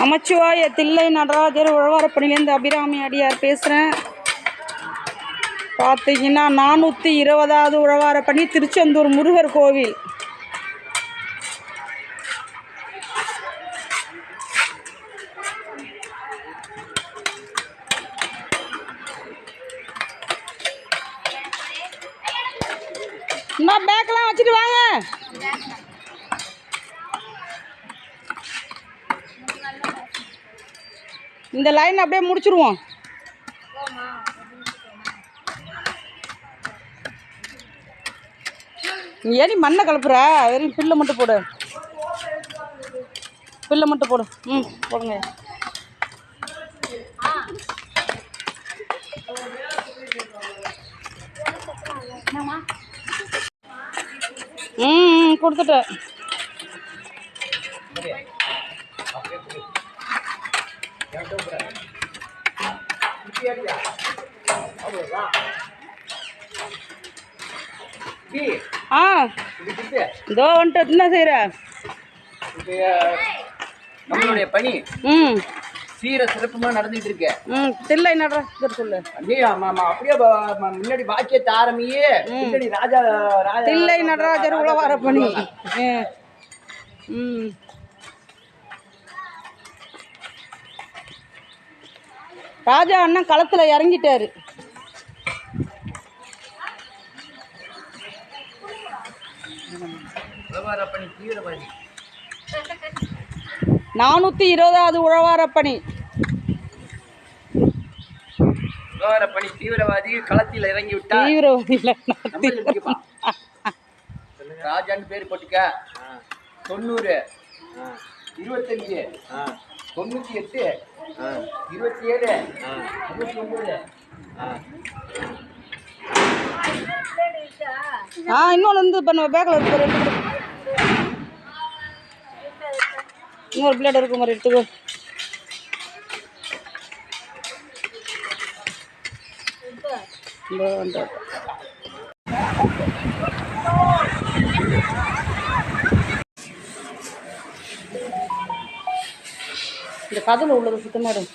நமச்சிவாய தில்லை நடராஜர் உழவாரப்பணிலேருந்து அபிராமி அடியார் பேசுகிறேன். பார்த்தீங்கன்னா 420வது உழவாரப்பணி திருச்செந்தூர் முருகர் கோவில். இன்னும் பேக்கெல்லாம் வச்சுட்டு வாங்க. இந்த லைன் அப்படியே முடிச்சிருவோம். நீ ஏடி மண்ணை கலப்புற? வெறும் பில்லை மட்டும் போடு, பில்லை மட்டும் போடு. போடுங்க. கொடுத்துட்டேன். இதோ வந்துட்டு என்ன செய்யற? நம்மளுடைய பணி சீர சிறப்புமா நடந்துட்டு இருக்கு. தில்லை நடராஜர் சொல்லு. அப்படியே முன்னாடி பாக்கியத்தை ஆரம்பியே ராஜா தில்லை நடராஜர் உழவார பணி. ராஜா அண்ணன் களத்துல இறங்கிட்டாரு. உழவாரப்பணி தீவிரவாதி 420வது உழவாரப்பணி. உழவாரப்பணி தீவிரவாதி களத்தில் இறங்கி விட்டா. ராஜான்னு பேர் போட்டுக்க. 90 25 98 27 99. இன்னொன்று வந்து இப்போ நம்ம பேக்கில் இருக்கு, ரெண்டு இன்னொரு பிளேட் இருக்கும் மாதிரி எடுத்துக்கோ. இந்த கதில் உள்ளது சுத்தமாயிடும்.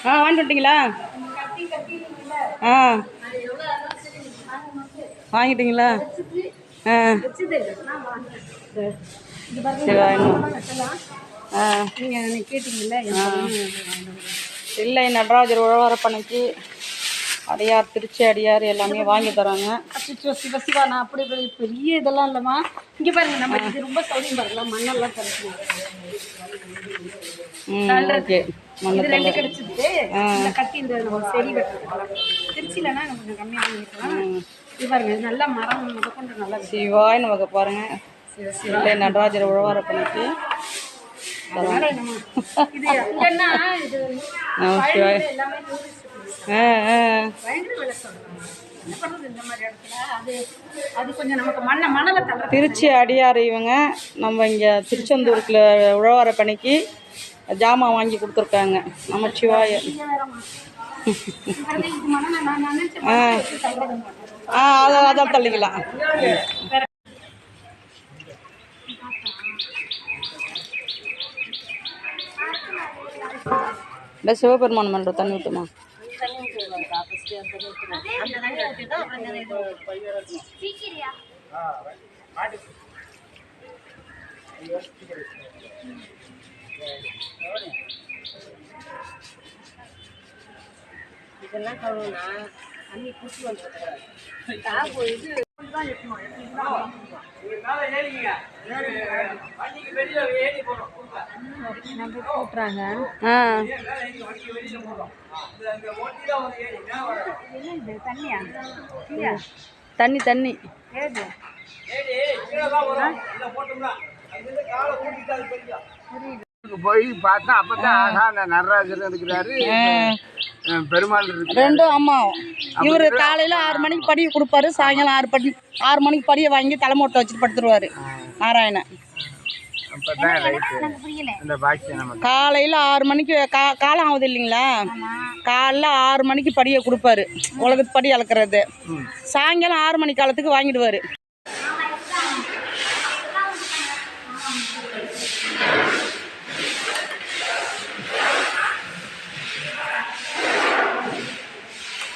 வாங்கிட்டு வந்துட்டீங்களா? வாங்கிட்டீங்களா? இல்லை நடராஜர் உழவாரப்பணிக்கு அடியார் திருச்சி அடியார் எல்லாமே வாங்கி தராங்க. சிவ சிவா, நான் அப்படி பெரிய இதெல்லாம் இல்லைம்மா. இங்கே பாருங்க, நம்ம இது ரொம்ப சௌரியம் பாருங்களா, மண்ணெல்லாம் கிடைக்கும். ரெண்டு கிடைச்சிட்டு இந்த கட்டி இந்த செடி வெட்டுறதுலாம் திருச்சியிலனா நம்ம கொஞ்சம் கம்மியாக வாங்கிக்கலாம். இது பாருங்க, இது நல்லா மரம் முதற்கொண்டு நல்லா சிவாய் நமக்கு பாருங்க. சிவ நடராஜர் உழவாரப்பணிக்கு இது இல்லைன்னா இது எல்லாமே திருச்சி அடியார் இவங்க. நம்ம இங்கே திருச்செந்தூருக்குள்ள உழவாரப்பணிக்கு ஜாமான் வாங்கி கொடுத்துருக்காங்க. நமச்சிவாய. அதான் தள்ளிக்கலாம். இந்த சிவபெருமான் மன்ற தண்ணி ஊற்றுமா? இதெல்லாம் கழுவுனா தண்ணி குச்சி வந்துடுது. தண்ணி தண்ணி போய் பார்த்தா அப்பதான் நடராஜர் இருக்கிறாரு, பெருமாள் இருக்கு ரெண்டும். ஆமா, இவரு காலையில 6 மணிக்கு படியை கொடுப்பாரு, சாயங்காலம் 6 மணிக்கு படியை வாங்கி தலைமோட்டை வச்சுட்டு படுத்துருவாரு நாராயணன். எனக்கு புரியல. காலையில் 6 மணிக்கு காலம் ஆகுது இல்லைங்களா, காலைல 6 மணிக்கு படியை கொடுப்பாரு, உலகத்து படி அளக்கிறது. சாயங்காலம் 6 மணி காலத்துக்கு வாங்கிடுவார்.